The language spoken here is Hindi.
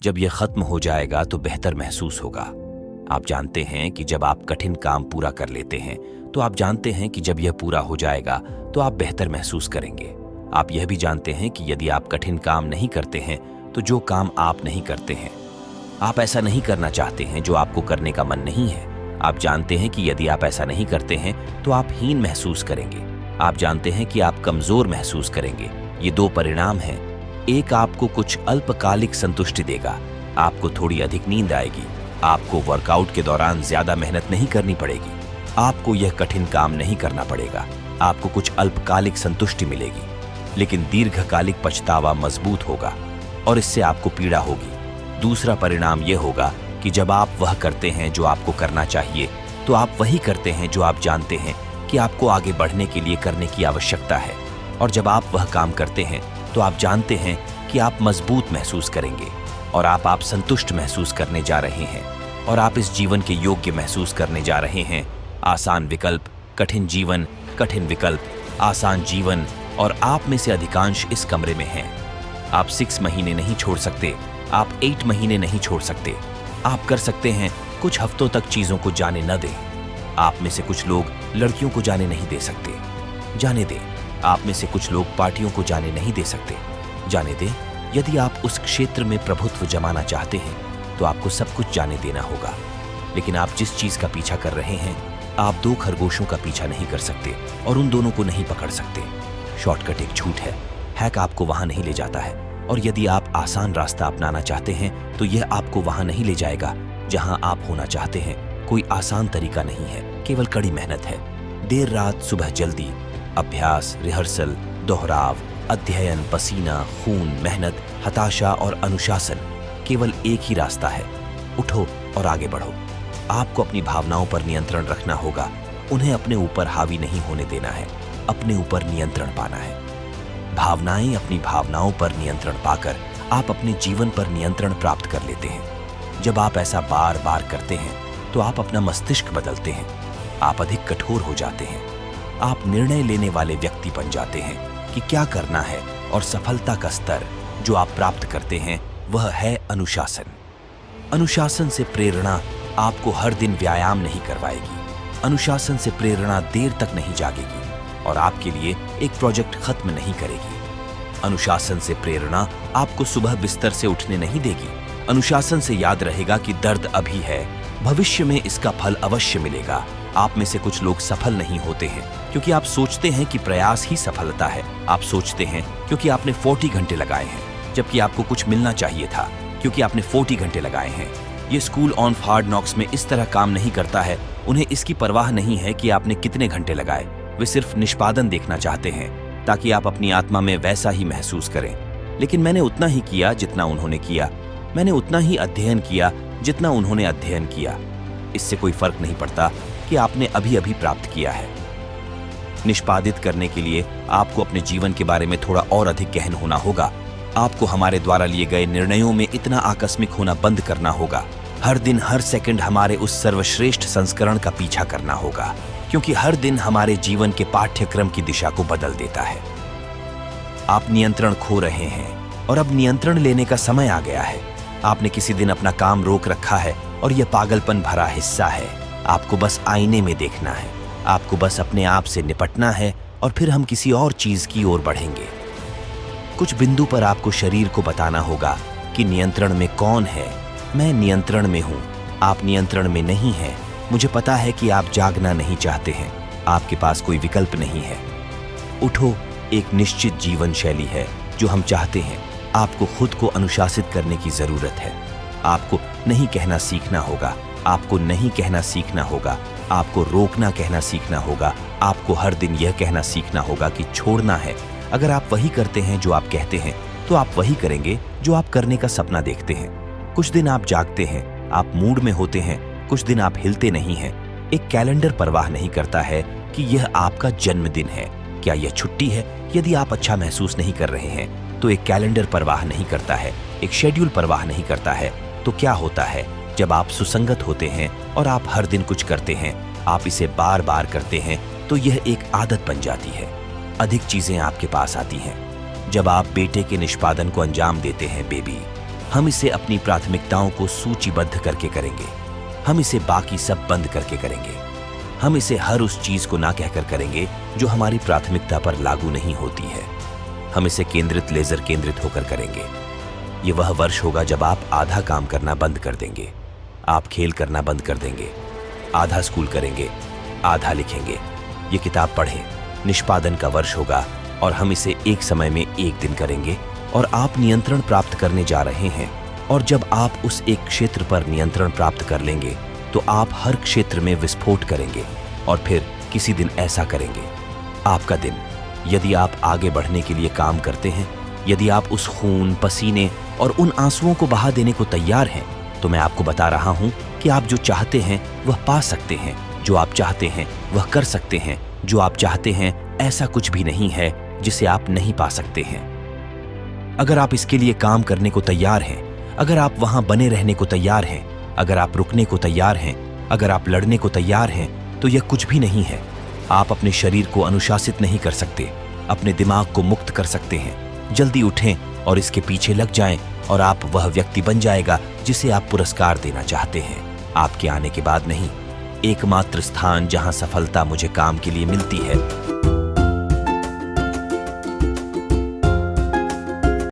जब यह खत्म हो जाएगा तो बेहतर महसूस होगा। आप जानते हैं कि जब आप कठिन काम पूरा कर लेते हैं तो आप जानते हैं कि जब यह पूरा हो जाएगा तो आप बेहतर महसूस करेंगे। आप यह भी जानते हैं कि यदि आप कठिन काम नहीं करते हैं तो जो काम आप नहीं करते हैं, आप ऐसा नहीं करना चाहते हैं जो आपको करने का मन नहीं है। आप जानते हैं कि यदि आप ऐसा नहीं करते हैं तो आप हीन महसूस करेंगे। आप जानते हैं कि आप कमजोर महसूस करेंगे। ये दो परिणाम हैं। एक आपको कुछ अल्पकालिक संतुष्टि देगा, आपको थोड़ी अधिक नींद आएगी, आपको वर्कआउट के दौरान ज्यादा मेहनत नहीं करनी पड़ेगी, आपको यह कठिन काम नहीं करना पड़ेगा, आपको कुछ अल्पकालिक संतुष्टि मिलेगी, लेकिन दीर्घकालिक पछतावा मजबूत होगा और इससे आपको पीड़ा होगी। दूसरा परिणाम यह होगा कि जब आप वह करते हैं जो आपको करना चाहिए तो आप वही करते हैं जो आप जानते हैं कि आपको आगे बढ़ने के लिए करने की आवश्यकता है। और जब आप वह काम करते हैं तो आप जानते हैं कि आप मजबूत महसूस करेंगे और आप संतुष्ट महसूस करने जा रहे हैं और आप इस जीवन के योग्य महसूस करने जा रहे हैं। आसान विकल्प, कठिन जीवन, कठिन विकल्प, आसान जीवन, और आप में से अधिकांश इस कमरे में हैं। आप 6 महीने नहीं छोड़ सकते, आप 8 महीने नहीं छोड़ सकते। आप कर सकते हैं कुछ हफ्तों तक चीजों को जाने न दें। आप में से कुछ लोग लड़कियों को जाने नहीं दे सकते, जाने दें। आप में से कुछ लोग पार्टियों को जाने नहीं दे सकते, जाने दें। यदि आप उस क्षेत्र में प्रभुत्व जमाना चाहते हैं तो आपको सब कुछ जाने देना होगा। लेकिन आप जिस चीज का पीछा कर रहे हैं, आप 2 खरगोशों का पीछा नहीं कर सकते और उन दोनों को नहीं पकड़ सकते। शॉर्टकट एक झूठ है, हैक आपको वहां नहीं ले जाता है। और यदि आप आसान रास्ता अपनाना चाहते हैं तो यह आपको वहां नहीं ले जाएगा जहां आप होना चाहते हैं। कोई आसान तरीका नहीं है, केवल कड़ी मेहनत है। देर रात सुबह जल्दी, अभ्यास, रिहर्सल, दोहराव, अध्ययन, पसीना, खून, मेहनत, हताशा और अनुशासन। केवल एक ही रास्ता है, उठो और आगे बढ़ो। आपको अपनी भावनाओं पर नियंत्रण रखना होगा, उन्हें अपने ऊपर हावी नहीं होने देना है, अपने ऊपर नियंत्रण पाना है। भावनाएं, अपनी भावनाओं पर नियंत्रण पाकर आप अपने जीवन पर नियंत्रण प्राप्त कर लेते हैं। जब आप ऐसा बार बार करते हैं तो आप अपना मस्तिष्क बदलते हैं, आप अधिक कठोर हो जाते हैं, आप निर्णय लेने वाले व्यक्ति बन जाते हैं कि क्या करना है। और सफलता का स्तर जो आप प्राप्त करते हैं वह है अनुशासन। अनुशासन से प्रेरणा आपको हर दिन व्यायाम नहीं करवाएगी। अनुशासन से प्रेरणा देर तक नहीं जागेगी और आपके लिए एक प्रोजेक्ट खत्म नहीं करेगी। अनुशासन से प्रेरणा आपको सुबह बिस्तर से उठने नहीं देगी। अनुशासन से याद रहेगा कि दर्द अभी है, भविष्य में इसका फल अवश्य मिलेगा। आप में से कुछ लोग सफल नहीं होते हैं क्योंकि आप सोचते हैं कि प्रयास ही सफलता है। आप सोचते हैं क्योंकि आपने 40 घंटे लगाए हैं, जबकि आपको कुछ मिलना चाहिए था क्योंकि आपने 40 घंटे लगाए हैं। ये स्कूल ऑन हार्ड नॉक्स में इस तरह काम नहीं करता है। उन्हें इसकी परवाह नहीं है कि आपने कितने घंटे लगाए, वे सिर्फ निष्पादन देखना चाहते हैं ताकि आप अपनी आत्मा में वैसा ही महसूस करें। लेकिन मैंने उतना ही किया जितना उन्होंने किया, मैंने उतना ही अध्ययन किया जितना उन्होंने अध्ययन किया। इससे कोई फर्क नहीं पड़ता कि आपने अभी अभी प्राप्त किया है। निष्पादित करने के लिए आपको अपने जीवन के बारे में थोड़ा और अधिक गहन होना होगा। आपको हमारे द्वारा लिए गए निर्णयों में इतना आकस्मिक होना बंद करना होगा। हर दिन, हर सेकंड हमारे उस सर्वश्रेष्ठ संस्करण का पीछा करना होगा, क्योंकि हर दिन हमारे जीवन के पाठ्यक्रम की दिशा को बदल देता है। आप नियंत्रण खो रहे हैं और अब नियंत्रण लेने का समय आ गया है। आपने किसी दिन अपना काम रोक रखा है और यह पागलपन भरा हिस्सा है। आपको बस आईने में देखना है, आपको बस अपने आप से निपटना है और फिर हम किसी और चीज की ओर बढ़ेंगे। कुछ बिंदु पर आपको शरीर को बताना होगा कि नियंत्रण में कौन है। मैं नियंत्रण में हूं, आप नियंत्रण में नहीं हैं। मुझे पता है कि आप जागना नहीं चाहते हैं, आपके पास कोई विकल्प नहीं है। उठो, एक निश्चित जीवन शैली है जो हम चाहते हैं। आपको खुद को अनुशासित करने की जरूरत है। आपको नहीं कहना सीखना होगा, आपको नहीं कहना सीखना होगा, आपको रोकना कहना सीखना होगा। आपको हर दिन यह कहना सीखना होगा कि छोड़ना है। अगर आप वही करते हैं जो आप कहते हैं तो आप वही करेंगे जो आप करने का सपना देखते हैं। कुछ दिन आप जागते हैं, आप मूड में होते हैं, कुछ दिन आप हिलते नहीं हैं। एक कैलेंडर परवाह नहीं करता है कि यह आपका जन्मदिन है, क्या यह छुट्टी है। यदि आप अच्छा महसूस नहीं कर रहे हैं तो एक कैलेंडर परवाह नहीं करता है, एक शेड्यूल परवाह नहीं करता है। तो क्या होता है जब आप सुसंगत होते हैं और आप हर दिन कुछ करते हैं, आप इसे बार बार करते हैं, तो यह एक आदत बन जाती है। अधिक चीजें आपके पास आती हैं। जब आप बेटे के निष्पादन को अंजाम देते हैं बेबी, हम इसे अपनी प्राथमिकताओं को सूचीबद्ध करके करेंगे। हम इसे बाकी सब बंद करके करेंगे। हम इसे हर उस चीज को ना कहकर करेंगे जो हमारी प्राथमिकता पर लागू नहीं होती है। हम इसे केंद्रित लेजर केंद्रित होकर करेंगे। ये वह वर्ष होगा जब आप आधा काम करना बंद कर देंगे। आप खेल करना बंद कर देंगे, आधा स्कूल करेंगे, आधा लिखेंगे। ये किताब पढ़ें, निष्पादन का वर्ष होगा और हम इसे एक समय में एक दिन करेंगे। और आप नियंत्रण प्राप्त करने जा रहे हैं। और जब आप उस एक क्षेत्र पर नियंत्रण प्राप्त कर लेंगे तो आप हर क्षेत्र में विस्फोट करेंगे और फिर किसी दिन ऐसा करेंगे। आपका दिन, यदि आप आगे बढ़ने के लिए काम करते हैं, यदि आप उस खून, पसीने और उन आंसुओं को बहा देने को तैयार हैं, तो मैं आपको बता रहा हूं कि आप जो चाहते हैं वह पा सकते हैं। जो आप चाहते हैं वह कर सकते हैं। जो आप चाहते हैं ऐसा कुछ भी नहीं है जिसे आप नहीं पा सकते हैं। अगर आप इसके लिए काम करने को तैयार हैं, अगर आप वहां बने रहने को तैयार हैं, अगर आप रुकने को तैयार हैं, अगर आप लड़ने को तैयार हैं, तो यह कुछ भी नहीं है। आप अपने शरीर को अनुशासित नहीं कर सकते, अपने दिमाग को मुक्त कर सकते हैं। जल्दी उठें और इसके पीछे लग जाएं और आप वह व्यक्ति बन जाएगा जिसे आप पुरस्कार देना चाहते हैं। आपके आने के बाद नहीं, एकमात्र स्थान जहां सफलता मुझे काम के लिए मिलती है